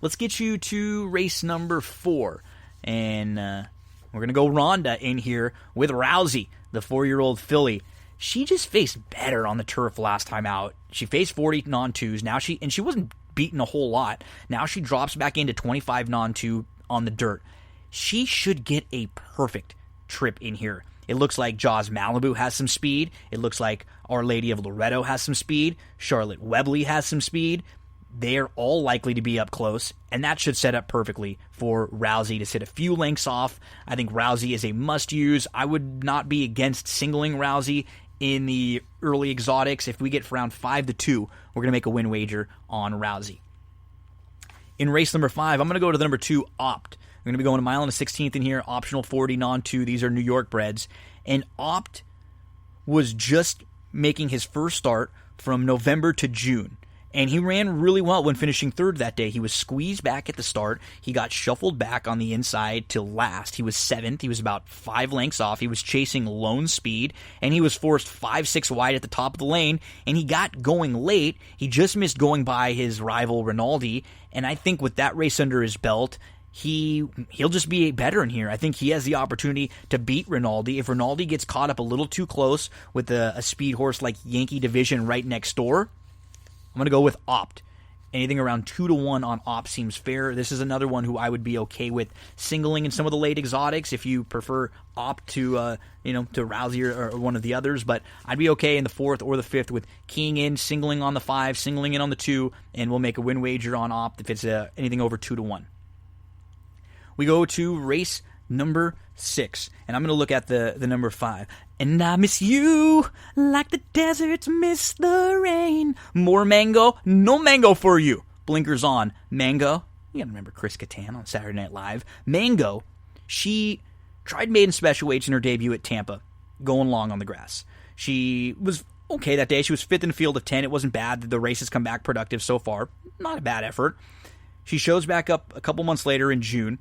Let's get you to race number 4. And we're going to go Rhonda in here with Rousey, the 4-year-old filly. She just faced better on the turf last time out. She faced 40 non-2s. Now she wasn't beaten a whole lot. Now she drops back into 25 non-2 on the dirt. She should get a perfect trip in here. It looks like Jaws Malibu has some speed. It looks like Our Lady of Loretto has some speed. Charlotte Webley has some speed. They're all likely to be up close, and that should set up perfectly for Rousey to sit a few lengths off. I think Rousey is a must-use. I would not be against singling Rousey in the early exotics. If we get around 5-2, we're going to make a win wager on Rousey. In race number 5, I'm going to go to the number 2, Opt. We're going to be going a mile and a 16th in here, optional 40, non-2. These are New York breds. And Opt was just making his first start from November to June. And he ran really well when finishing third that day. He was squeezed back at the start. He got shuffled back on the inside to last. He was 7th. He was about 5 lengths off. He was chasing lone speed, and he was forced 5-6 wide at the top of the lane, and he got going late. He just missed going by his rival Rinaldi, and I think with that race under his belt, he'll just be better in here. I think he has the opportunity to beat Rinaldi. If Rinaldi gets caught up a little too close with a speed horse like Yankee Division right next door, I'm going to go with Opt. Anything around 2-1 on Opt seems fair. This is another one who I would be okay with singling in some of the late exotics if you prefer Opt to Rousey or one of the others. But I'd be okay in the 4th or the 5th with keying in, singling on the 5, singling in on the 2, and we'll make a win wager on Opt if it's anything over 2-1. We go to race number 6, and I'm going to look at the number 5. And I miss you like the deserts miss the rain. More mango, no mango for you. Blinkers on. Mango, you got to remember Chris Kattan on Saturday Night Live. Mango, she tried maiden special weights in her debut at Tampa, going long on the grass. She was okay that day. She was 5th in the field of 10. It wasn't bad. The race has come back productive so far. Not a bad effort. She shows back up a couple months later in June,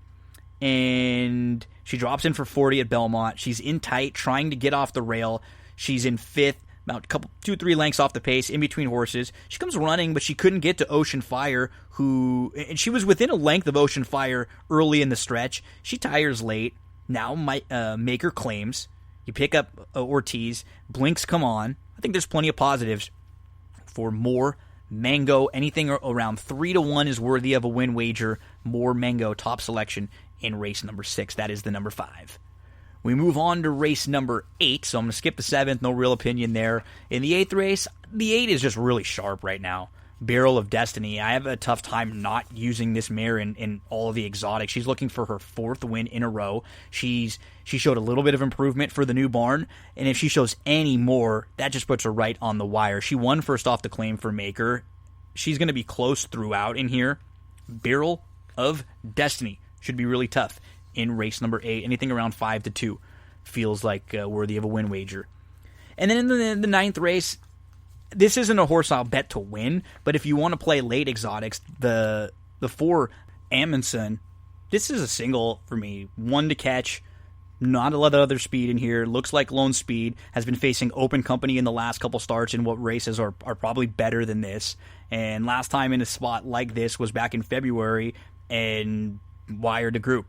and she drops in for 40 at Belmont. She's in tight, trying to get off the rail. She's in 5th, about 2-3 lengths off the pace, in between horses. She comes running, but she couldn't get to Ocean Fire, and she was within a length of Ocean Fire early in the stretch. She tires late. Now Maker claims. You pick up Ortiz. Blinks come on. I think there's plenty of positives for more Mango. Anything around 3-1 is worthy of a win wager. More Mango, top selection in race number 6. That is the number 5. We move on to race number 8, so I'm going to skip the 7th, no real opinion there. In the 8th race, the 8 is just really sharp right now. Barrel of Destiny. I have a tough time not using this mare in all of the exotics. She's looking for her 4th win in a row. She showed a little bit of improvement for the new barn, and if she shows any more, that just puts her right on the wire. She won first off the claim for Maker. She's going to be close throughout in here. Barrel of Destiny should be really tough in race number 8. Anything around 5-2 feels like worthy of a win wager. And then in the 9th race, this isn't a horse I'll bet to win, but if you want to play late exotics, the 4 Amundsen, this is a single for me. 1 to catch, not a lot of other speed in here. Looks like lone speed. Has been facing open company in the last couple starts in what races are probably better than this. And last time in a spot like this was back in February and wired a group.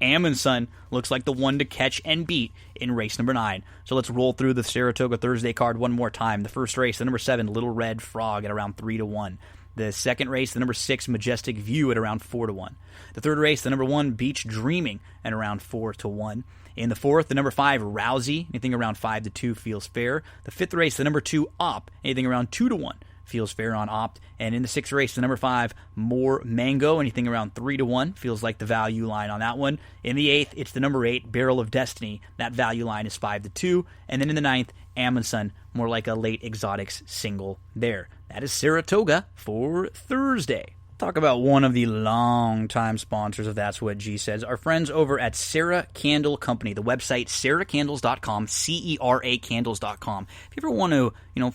Amundsen looks like the one to catch and beat in race number 9. So let's roll through the Saratoga Thursday card one more time. The first race, the number 7, Little Red Frog at around 3-1. The second race, the number 6, Majestic View at around 4-1. The third race, the number 1, Beach Dreaming at around 4-1. In the fourth, the number 5, Rousey, anything around 5-2 feels fair. The fifth race, the number 2, Op, anything around 2-1. Feels fair on Opt. And in the 6th race, the number 5, More Mango, anything around 3-1. Feels like the value line on that one. In the 8th, it's the number 8, Barrel of Destiny. That value line is 5-2. And then in the 9th, Amundsen, more like a late exotics single there. That is Saratoga for Thursday. Talk about one of the long-time sponsors of That's What G Says, our friends over at Sarah Candle Company, the website sarahcandles.com, C-E-R-A candles.com. If you ever want to,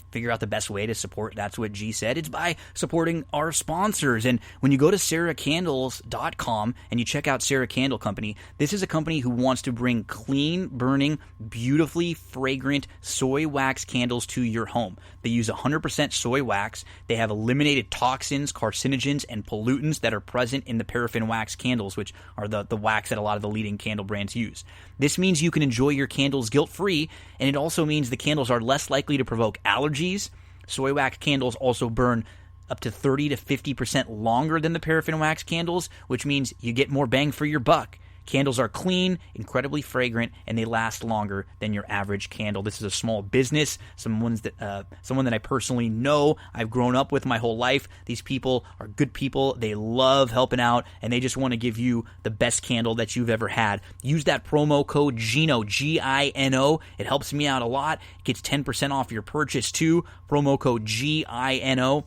figure out the best way to support That's What G Said, it's by supporting our sponsors. And when you go to sarahcandles.com and you check out Sarah Candle Company, this is a company who wants to bring clean, burning, beautifully fragrant soy wax candles to your home. They use 100% soy wax. They have eliminated toxins, carcinogens, and pollutants that are present in the paraffin wax candles, which are the wax that a lot of the leading candle brands use. This means you can enjoy your candles guilt-free, and it also means the candles are less likely to provoke allergies. Soy wax candles also burn up to 30 to 50% longer than the paraffin wax candles, which means you get more bang for your buck. Candles are clean, incredibly fragrant, and they last longer than your average candle. This is a small business, someone that I personally know, I've grown up with my whole life. These people are good people. They love helping out, and they just want to give you the best candle that you've ever had. Use that promo code GINO, G-I-N-O. It helps me out a lot. It gets 10% off your purchase, too. Promo code GINO.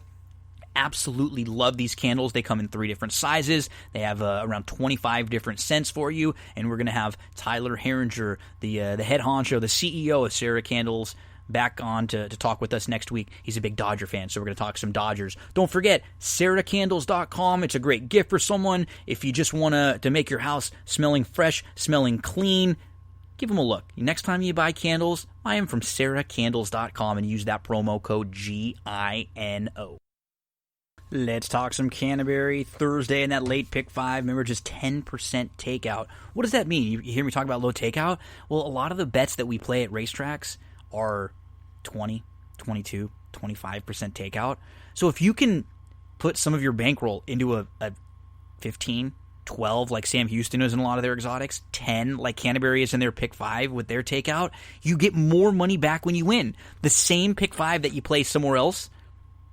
Absolutely love these candles. They come in 3 different sizes. They have around 25 different scents for you. And we're going to have Tyler Herringer, the head honcho, the CEO of Sarah Candles, back on to talk with us next week. He's a big Dodger fan, so we're going to talk some Dodgers. Don't forget, sarahcandles.com. It's a great gift for someone. If you just want to make your house smelling fresh, smelling clean, give them a look. Next time you buy candles, buy them from sarahcandles.com and use that promo code GINO. Let's talk some Canterbury Thursday in that late pick 5. Remember, just 10% takeout. What does that mean? You hear me talk about low takeout? Well, a lot of the bets that we play at racetracks are 20, 22, 25% takeout. So if you can put some of your bankroll into a 15, 12 like Sam Houston is in a lot of their exotics, 10 like Canterbury is in their pick 5 with their takeout, you get more money back when you win. The same pick 5 that you play somewhere else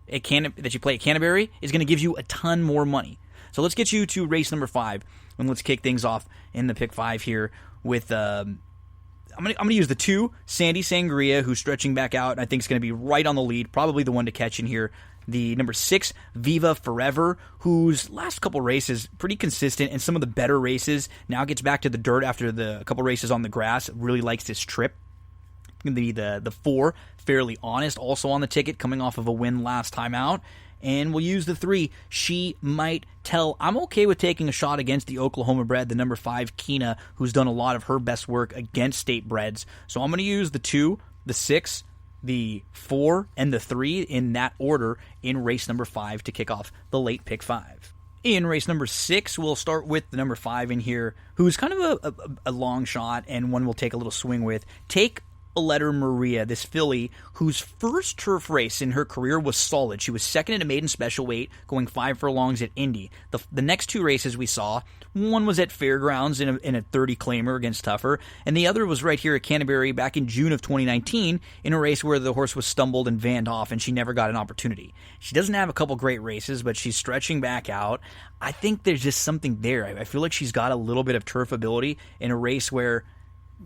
that you play at Canterbury is going to give you a ton more money. So let's get you to race number 5, and let's kick things off in the pick 5 here with I'm gonna use the 2, Sandy Sangria, who's stretching back out, and I think is going to be right on the lead, probably the one to catch in here. The number 6, Viva Forever, whose last couple races pretty consistent in some of the better races. Now gets back to the dirt after a couple races on the grass. Really likes this trip. Going to be the 4, Fairly Honest, also on the ticket, coming off of a win last time out. And we'll use the 3, She Might Tell. I'm okay with taking a shot against the Oklahoma bred, the number 5, Kina, who's done a lot of her best work against state breds. So I'm going to use the 2, the 6, the 4 and the 3 in that order in race number 5 to kick off the late pick 5. In race number 6, we'll start with the number 5 in here, who's kind of a long shot and one we'll take a little swing with. Take a letter Maria, this filly, whose first turf race in her career was solid. She was second in a maiden special weight, going 5 furlongs at Indy. The next 2 races we saw, one was at Fairgrounds in a 30 claimer against Tougher, and the other was right here at Canterbury back in June of 2019 in a race where the horse was stumbled and vanned off, and she never got an opportunity. She doesn't have a couple great races, but she's stretching back out. I think there's just something there. I feel like she's got a little bit of turf ability in a race where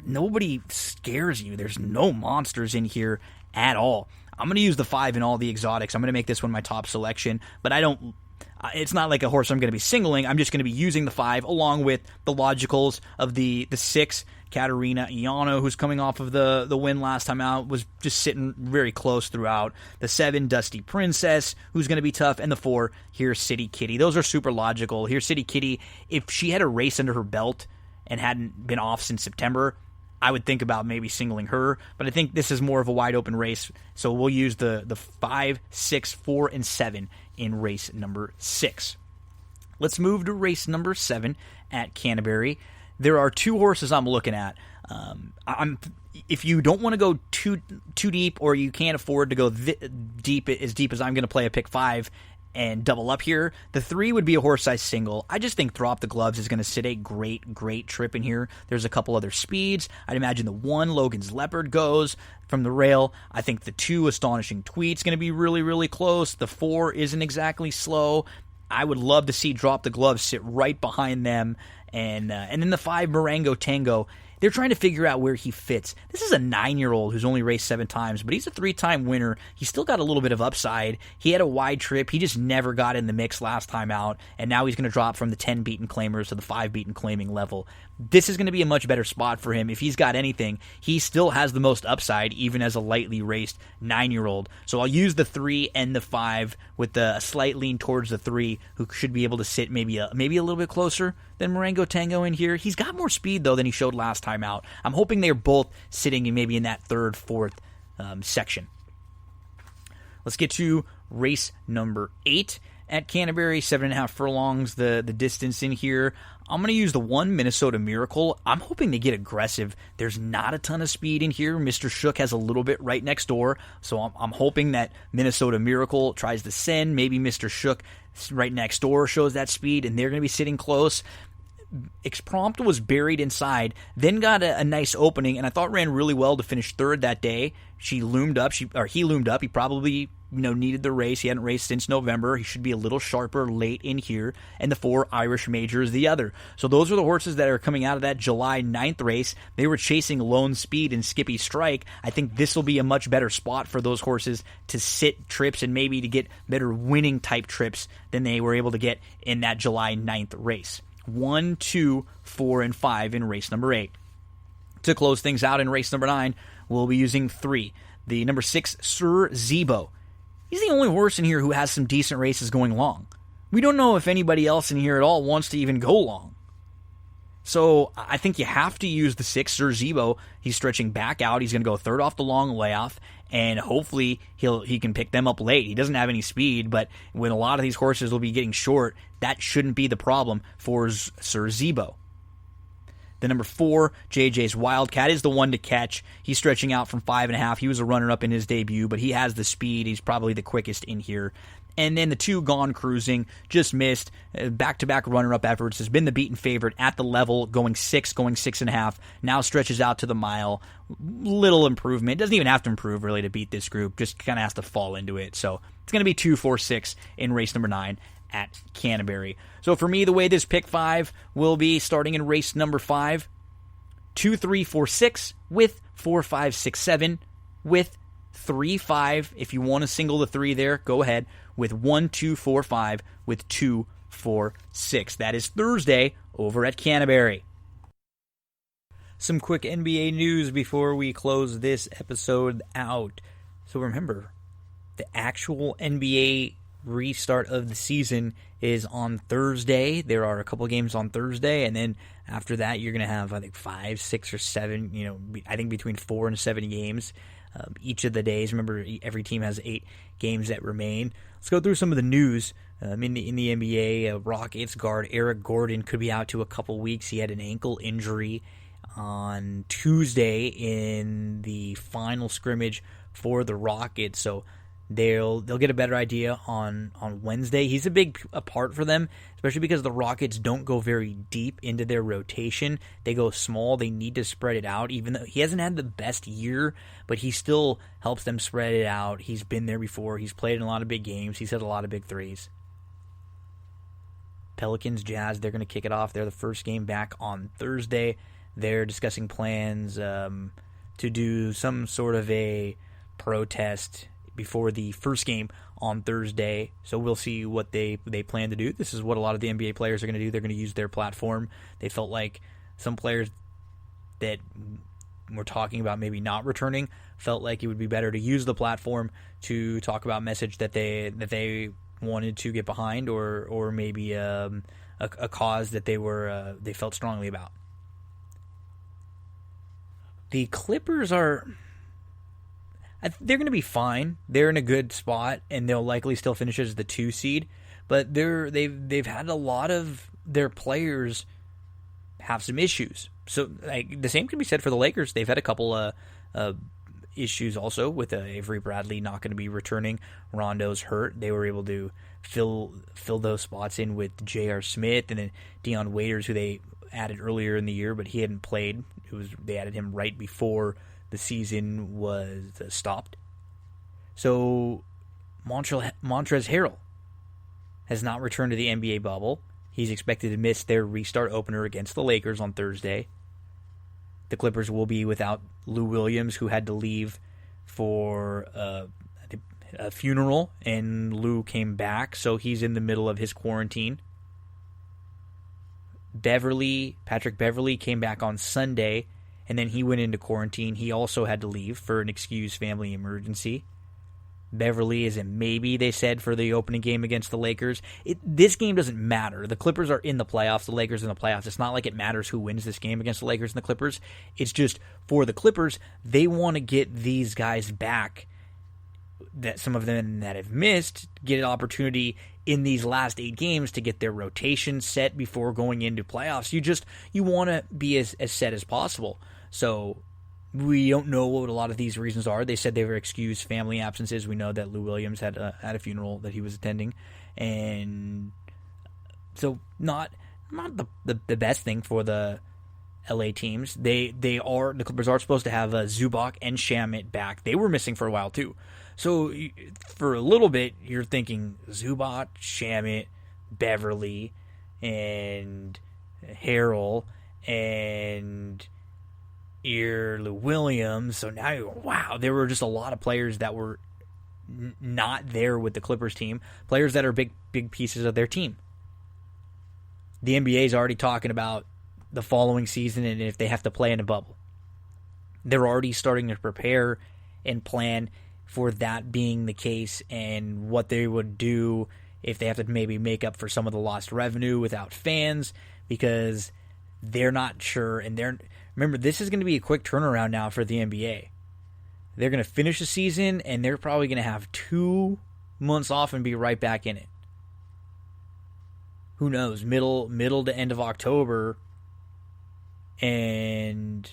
nobody scares you. There's no monsters in here at all. I'm going to use the 5 in all the exotics. I'm going to make this one my top selection, but it's not like a horse I'm going to be singling. I'm just going to be using the 5 along with the logicals of the 6, Katerina Iano, who's coming off of the win last time out, was just sitting very close throughout. The 7, Dusty Princess, who's going to be tough, and the 4, Here City Kitty. Those are super logical. Here City Kitty, if she had a race under her belt and hadn't been off since September, I would think about maybe singling her, but I think this is more of a wide open race, so we'll use the 5, 6, 4, and 7 in race number 6. Let's move to race number 7 at Canterbury. There are 2 horses I'm looking at. If you don't want to go too deep, or you can't afford to go deep as I'm going to play a pick 5 and double up here, the 3 would be a horse-sized single. I just think Throw Off the Gloves is going to sit a great trip in here. There's a couple other speeds. I'd imagine the 1, Logan's Leopard, goes from the rail. I think the 2, Astonishing Tweet's going to be really close. The 4 isn't exactly slow. I would love to see Drop the Gloves sit right behind them. And then the 5, Marengo Tango. They're trying to figure out where he fits. This is a 9-year-old who's only raced 7 times, but he's a 3-time winner. He's still got a little bit of upside. He had a wide trip. He just never got in the mix last time out, and now he's going to drop from the 10 beaten claimers to the 5 beaten claiming level. This is going to be a much better spot for him. If he's got anything, he still has the most upside, even as a lightly raced 9-year-old. So I'll use the 3 and the 5 with a slight lean towards the 3, who should be able to sit maybe a little bit closer than Marengo Tango in here. He's got more speed, though, than he showed last time out. I'm hoping they're both sitting maybe in that 3rd, 4th section. Let's get to race number 8 at Canterbury. 7.5 furlongs, the distance in here. I'm going to use the 1, Minnesota Miracle. I'm hoping they get aggressive. There's not a ton of speed in here. Mr. Shook has a little bit right next door, so I'm hoping that Minnesota Miracle tries to send. Maybe Mr. Shook right next door shows that speed, and they're going to be sitting close. Exprompt was buried inside, then got a nice opening, and I thought ran really well to finish 3rd that day. He loomed up. He probably needed the race. He hadn't raced since November. He should be a little sharper late in here. And the 4, Irish Major, is the other. So those are the horses that are coming out of that July 9th race. They were chasing Lone Speed and Skippy Strike. I think this will be a much better spot for those horses to sit trips and maybe to get better winning type trips than they were able to get in that July 9th race. 1, 2, 4, and 5 in race number 8. To close things out in race number 9, we'll be using 3. The number 6, Sir Zebo. He's the only horse in here who has some decent races going long. We don't know if anybody else in here at all wants to even go long. So I think you have to use the 6, Sir Zebo. He's stretching back out. He's going to go 3rd off the long layoff, and hopefully he can pick them up late. He doesn't have any speed, but when a lot of these horses will be getting short, that shouldn't be the problem for Sir Zebo. The number 4, JJ's Wildcat, is the one to catch. He's stretching out from 5.5. He was a runner-up in his debut, but he has the speed. He's probably the quickest in here. And then the 2, Gone Cruising, just missed. Back-to-back runner-up efforts. Has been the beaten favorite at the level, going 6.5. Now stretches out to the mile. Little improvement. Doesn't even have to improve, really, to beat this group. Just kind of has to fall into it. So it's going to be 2, 4, 6 in race number 9 at Canterbury. So for me, the way this pick 5 will be starting in race number 5, 2, 3, 4, 6 with 4, 5, 6, 7 with 3, 5. If you want to single the 3 there, go ahead with 1, 2, 4, 5 with 2, 4, 6. That is Thursday over at Canterbury. Some quick NBA news before we close this episode out. So remember, the actual NBA restart of the season is on Thursday. There are a couple games on Thursday, and then After that, you're going to have, I think, 5, 6, or 7, I think between 4 and 7 games each of the days. Remember, every team has 8 games that remain. Let's go through some of the news. In the NBA, Rockets guard Eric Gordon could be out to a couple weeks. He had an ankle injury on Tuesday in the final scrimmage for the Rockets, so they'll get a better idea on Wednesday. He's a big part for them, especially because the Rockets don't go very deep into their rotation. They go small. They need to spread it out, even though he hasn't had the best year, but he still helps them spread it out. He's been there before. He's played in a lot of big games. He's hit a lot of big threes. Pelicans, Jazz, they're going to kick it off. They're the first game back on Thursday. They're discussing plans to do some sort of a protest before the first game on Thursday. So we'll see what they plan to do. This is what a lot of the NBA players are going to do. They're going to use their platform. They felt like some players that were talking about maybe not returning felt like it would be better to use the platform to talk about message that they wanted to get behind, or maybe a cause that they felt strongly about. The Clippers they're going to be fine. They're in a good spot, and they'll likely still finish as the 2 seed. But they've had a lot of their players have some issues. So the same can be said for the Lakers. They've had a couple issues also with Avery Bradley not going to be returning. Rondo's hurt. They were able to fill those spots in with J.R. Smith and then Deion Waiters, who they added earlier in the year, but he hadn't played. They added him right before the season was stopped. So Montrezl Harrell has not returned to the NBA bubble. He's expected to miss their restart opener against the Lakers on Thursday. The Clippers will be without Lou Williams, who had to leave for a funeral, and Lou came back, so he's in the middle of his quarantine. Patrick Beverley came back on Sunday, and then he went into quarantine. He also had to leave for an excused family emergency. Beverley is a maybe, they said, for the opening game against the Lakers. This game doesn't matter. The Clippers are in the playoffs. The Lakers are in the playoffs. It's not like it matters who wins this game against the Lakers and the Clippers. It's just, for the Clippers, they want to get these guys back, that some of them that have missed, get an opportunity in these last 8 games to get their rotation set before going into playoffs. You want to be as set as possible. So we don't know what a lot of these reasons are. They said they were excused family absences. We know that Lou Williams had a funeral that he was attending, and so not the best thing for the LA teams. The Clippers are supposed to have Zubac and Shamet back. They were missing for a while too. So for a little bit, you're thinking Zubac, Shamet, Beverly, and Harrell, and Lou Williams. So now, wow, there were just a lot of players that were not there with the Clippers team, players that are big pieces of their team. The NBA is already talking about the following season and if they have to play in a bubble. They're already starting to prepare and plan for that being the case, and what they would do if they have to maybe make up for some of the lost revenue without fans, because they're not sure. And remember, this is going to be a quick turnaround now for the NBA. They're going to finish the season, and they're probably going to have 2 months off and be right back in it. Who knows? Middle to end of October, and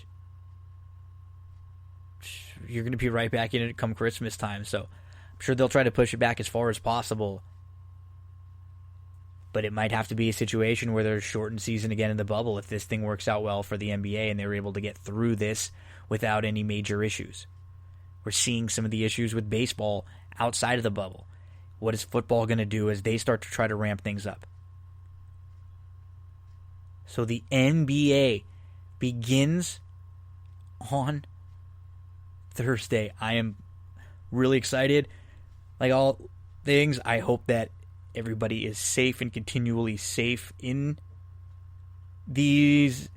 you're going to be right back in it come Christmas time. So I'm sure they'll try to push it back as far as possible. But it might have to be a situation where there's a shortened season again in the bubble if this thing works out well for the NBA and they were able to get through this without any major issues. We're seeing some of the issues with baseball outside of the bubble. What is football going to do as they start to try to ramp things up? So the NBA begins on Thursday. I am really excited. Like all things, I hope that everybody is safe and continually safe in these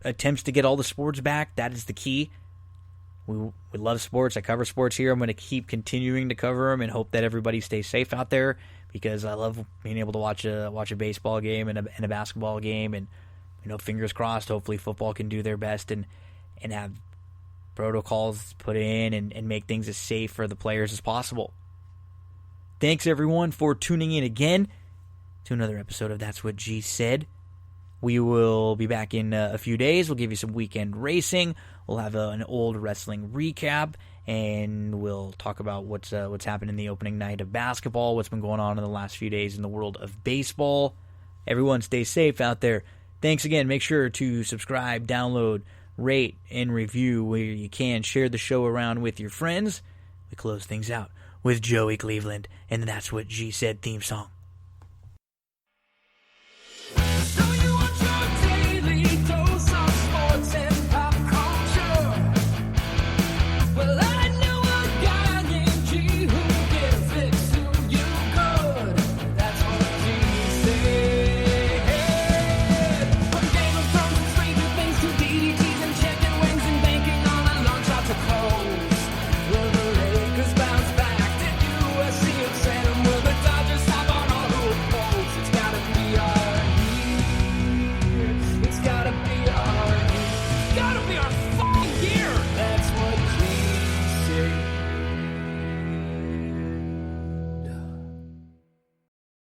attempts to get all the sports back. That is the key. We love sports. I cover sports here. I'm going to keep continuing to cover them and hope that everybody stays safe out there, because I love being able to watch a baseball game and a basketball game and fingers crossed, hopefully football can do their best and have protocols put in and make things as safe for the players as possible. Thanks, everyone, for tuning in again to another episode of That's What G Said. We will be back in a few days. We'll give you some weekend racing. We'll have an old wrestling recap, and we'll talk about what's happened in the opening night of basketball, what's been going on in the last few days in the world of baseball. Everyone stay safe out there. Thanks again. Make sure to subscribe, download, rate, and review where you can. Share the show around with your friends. We close things out with Joey Cleveland and That's What G Said theme song.